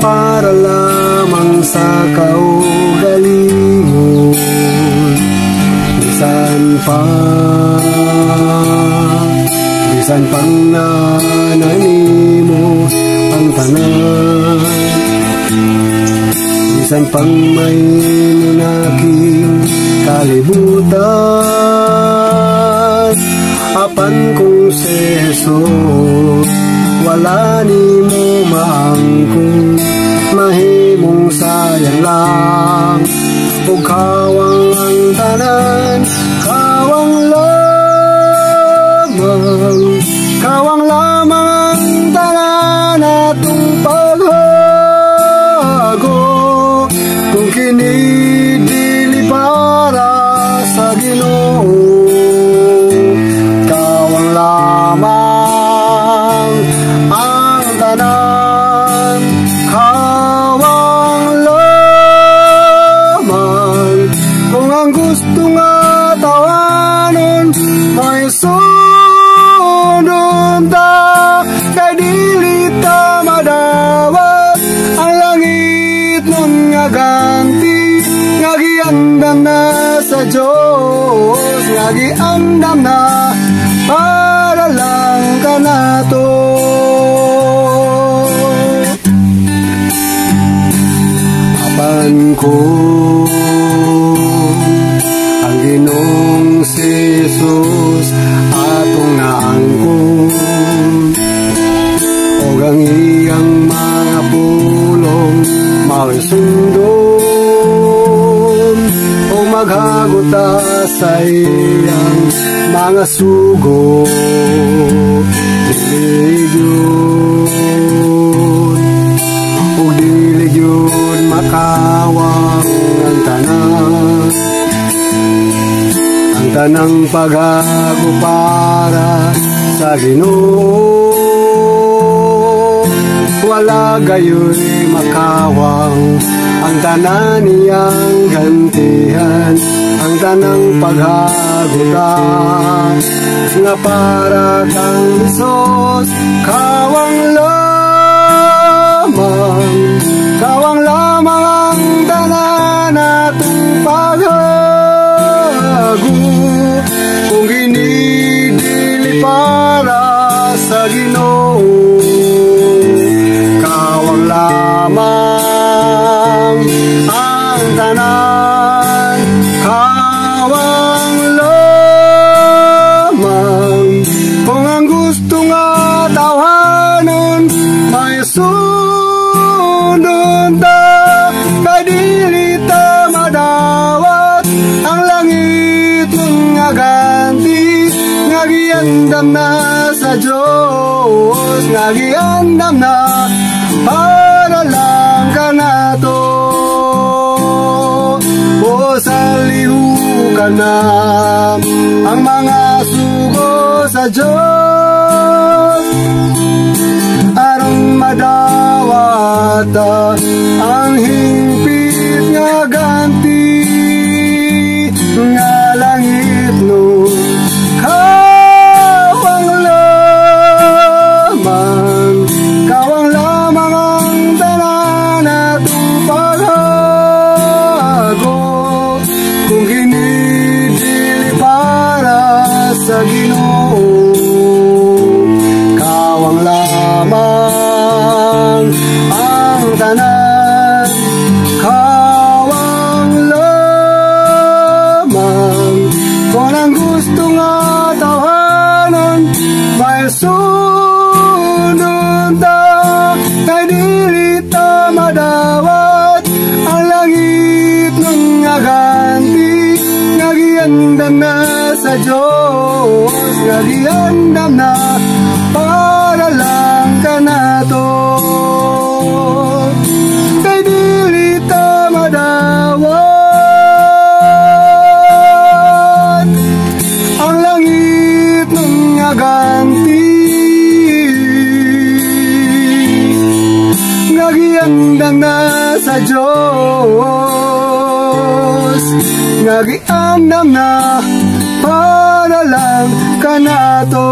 para lamang sa kaugalingon. Bisan pang nananimo ang tanan, bisan pang may munaking kalibutan, apan kung si Jesus wala ni mo maangkong, mahimong sayang lang ug kawang ang tanan, kawang lamang ang tanan atong paghago, kung kini dili para sa Ginoo. Kawang lamang ang tanan, kawang lamang kung ang gusto nga tawanon may sunod ta, kay dili ta madawat ang langit nun nga ganti, nga giandam na sa Dios, nga giandam na para lang kanato. Apan ko ang Ginoong si Jesus atong naangkon, og ang iyang mga pulong mawisundon, o maghaguta sa iyang mga sugo. Dili gyud makawang ang tanan, ang tanang paghago para sa Ginoo. Wala gayoy makawang ang tanan niyang gantihan, ang tanang paghaguta nga para kang Hesus. Kawang lamang ang tanan atong paghago, kung ginidili para sa Ginoo. Kawang lamang ang tanan, kawang lamang kung ang gusto nga tawanon may sunod ta, kay dili ta madawat ang langit nga ganti, nga giandam na sa Dios, nga giandam na para lang kanato. O salihukan na ang mga sugo sa Dios, aron madawat ang hingpit nga ganti, nga langit nun. Kawang lamang ang tanan atong paghago, kung ginidili para sa Ginoo. Kawang lamang ang tanan, kawang lamang kung ang gusto nga tawanon may sunod ta, kay dili ta madawat ang langit ng nga ganti, nga giandam na sa Dios, nga giandam na para lang kanato. Kay dili ta madawat ang langit ng nga ganti, nga giandam na sa Dios, nga giandam na para lang kanato.